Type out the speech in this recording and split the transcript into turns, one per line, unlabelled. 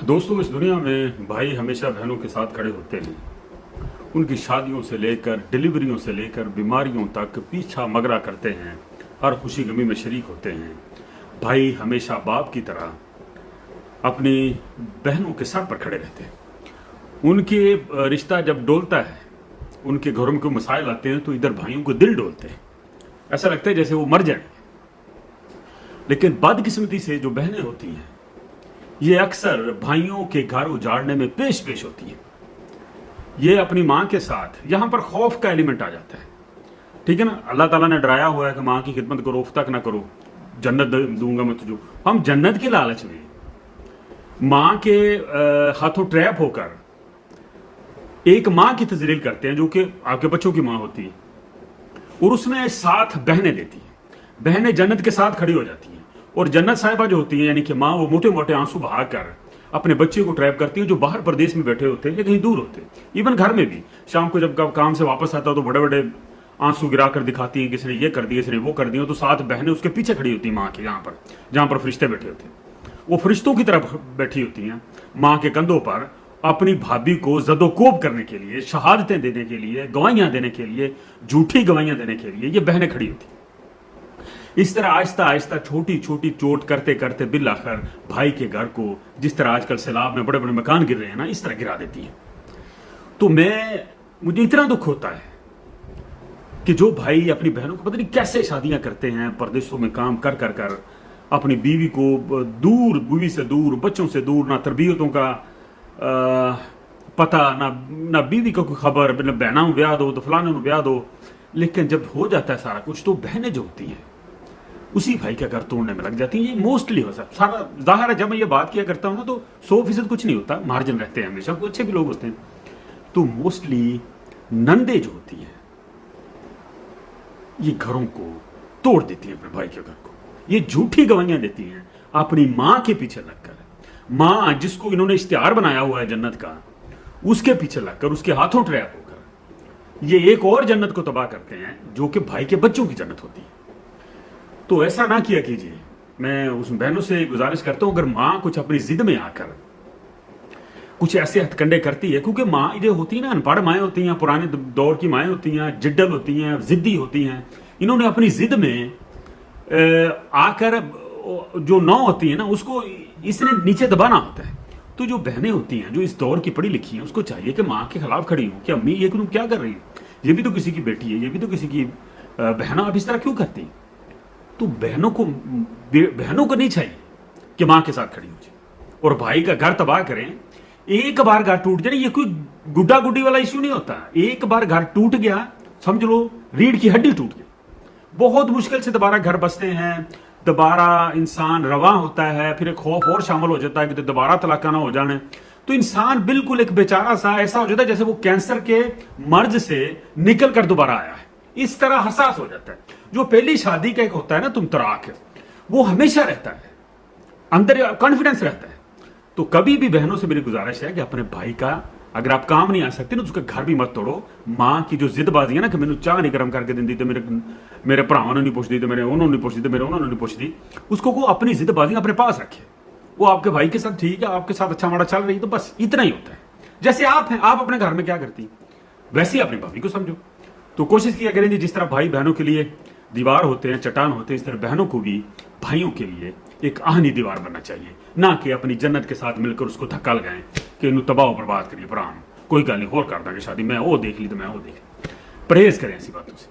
दोस्तों, इस दुनिया में भाई हमेशा बहनों के साथ खड़े होते हैं। उनकी शादियों से लेकर डिलीवरियों से लेकर बीमारियों तक पीछा मगरा करते हैं, हर खुशी गमी में शरीक होते हैं। भाई हमेशा बाप की तरह अपनी बहनों के सर पर खड़े रहते हैं। उनके रिश्ता जब डोलता है, उनके घरों में कोई मसाइल आते हैं तो इधर भाइयों को दिल डोलते हैं, ऐसा लगता है जैसे वो मर जाएंगे। लेकिन बदकिस्मती से जो बहनें होती हैं ये अक्सर भाइयों के घर उजाड़ने में पेश होती हैं। ये अपनी माँ के साथ, यहां पर खौफ का एलिमेंट आ जाता है, ठीक है ना। अल्लाह ताला ने डराया हुआ है कि माँ की खिदमत करो, उफ तक ना करो, जन्नत दूंगा मैं तुझे। हम जन्नत के लालच में माँ के हाथों ट्रैप होकर एक माँ की तजलील करते हैं जो कि आपके बच्चों की माँ होती है, और उसमें साथ बहनें देती हैं। बहनें जन्नत के साथ खड़ी हो जाती हैं, और जन्नत साहिबा जो होती है यानी कि माँ, वो मोटे मोटे आंसू बहाकर अपने बच्चे को ट्रैप करती है जो बाहर प्रदेश में बैठे होते हैं या कहीं दूर होते हैं। इवन घर में भी शाम को जब काम से वापस आता है तो बड़े बड़े आंसू गिरा कर दिखाती हैं, किसी ने ये कर दिया, किसी ने वो कर दिया। तो साथ बहनें उसके पीछे खड़ी होती हैं माँ के, यहाँ पर जहाँ पर फरिश्ते बैठे होते हैं। वो फरिश्तों की तरफ बैठी होती हैं माँ के कंधों पर, अपनी भाभी को जदोकोब करने के लिए, शहादतें देने के लिए, गवाहियां देने के लिए, झूठी गवाहियां देने के लिए ये बहनें खड़ी होती हैं। इस तरह आहिस्ता आहिस्ता छोटी छोटी चोट करते करते बिल आखिर भाई के घर को, जिस तरह आजकल सैलाब में बड़े बड़े मकान गिर रहे हैं ना, इस तरह गिरा देती है। तो मुझे इतना दुख होता है कि जो भाई अपनी बहनों को पता नहीं कैसे शादियां करते हैं, परदेशों में काम कर कर कर अपनी बीवी को दूर, बीवी से दूर, बच्चों से दूर, ना तरबियतों का पता, ना बीवी को कोई खबर, न बहना ब्याह दो तो फलाने ब्याह दो। लेकिन जब हो जाता है सारा कुछ तो बहनें जो होती हैं उसी भाई का घर तोड़ने में लग जाती है। ये मोस्टली हो सकता सारा जाहिर है। जब मैं ये बात किया करता हूं ना तो 100% कुछ नहीं होता, मार्जिन रहते हैं हमेशा, कुछ अच्छे भी लोग होते हैं। तो मोस्टली नंदे जो होती हैं ये घरों को तोड़ देती है, अपने भाई के घर को। ये झूठी गवाहियां देती हैं अपनी माँ के पीछे लगकर। माँ जिसको इन्होंने इश्तिहार बनाया हुआ है जन्नत का, उसके पीछे लगकर, उसके हाथों ट्रैप होकर ये एक और जन्नत को तबाह करते हैं जो कि भाई के बच्चों की जन्नत होती है। तो ऐसा ना किया कीजिए। मैं उस बहनों से गुजारिश करता हूं, अगर माँ कुछ अपनी जिद में आकर कुछ ऐसे हथकंडे करती है, क्योंकि माँ जो होती है ना, अनपढ़ माएँ होती हैं, पुराने दौर की माएँ होती हैं, जिड्डल होती हैं, जिद्दी होती हैं। इन्होंने अपनी जिद में आकर जो नौ होती है ना, उसको इसने नीचे दबाना होता है। तो जो बहनें होती हैं जो इस दौर की पढ़ी लिखी हैं, उसको चाहिए कि माँ के खिलाफ खड़ी हो कि अम्मी ये तुम क्या कर रही हो, ये भी तो किसी की बेटी है, ये भी तो किसी की बहना, आप इस तरह क्यों करती हैं। तो बहनों को नहीं चाहिए कि मां के साथ खड़ी हो जाए और भाई का घर तबाह करें। एक बार घर टूट जाए, ये कोई गुड्डा गुड्डी वाला इश्यू नहीं होता। एक बार घर टूट गया, समझ लो रीढ़ की हड्डी टूट गई। बहुत मुश्किल से दोबारा घर बसते हैं, दोबारा इंसान रवा होता है, फिर एक खौफ और शामिल हो जाता है कि दोबारा तलाका ना हो जाने। तो इंसान बिल्कुल एक बेचारा सा ऐसा हो जाता है जैसे वो कैंसर के मर्ज से निकल कर दोबारा आया है, इस तरह हसास हो जाता है। जो पहली शादी का एक होता है ना तुम तराक, वो हमेशा रहता है, अंदर कॉन्फिडेंस रहता है। तो कभी भी बहनों से मेरी गुजारिश है कि अपने भाई का, अगर आप काम नहीं आ सकते ना तो उसका घर भी मत तोड़ो। माँ की जो जिदबाजी है ना कि मैंने चाह नहीं गर्म करके दी तो मेरे भरावां ने नहीं पुछ दी, तो मेरे उन्होंने नहीं पुछ दी, तो मेरे उन्होंने नहीं पुछ दी, उसको को अपनी जिदबाजी अपने पास रखे। वो आपके भाई के साथ ठीक है, आपके साथ अच्छा माड़ा चल रही है, तो बस इतना ही होता है। जैसे आप हैं, आप अपने घर में क्या करती वैसे ही अपनी भाभी को समझो। तो कोशिश किया करें जिस तरह भाई बहनों के लिए दीवार होते हैं, चट्टान होते हैं, इस तरह बहनों को भी भाइयों के लिए एक आहनी दीवार बनना चाहिए, ना कि अपनी जन्नत के साथ मिलकर उसको धक्का लगाएं कि इन्हों तबाह बर्बाद करिए। प्राण कोई गल नहीं, होर कर देंगे शादी, मैं वो देख ली तो मैं वो देख ली। परहेज करें ऐसी बातों से।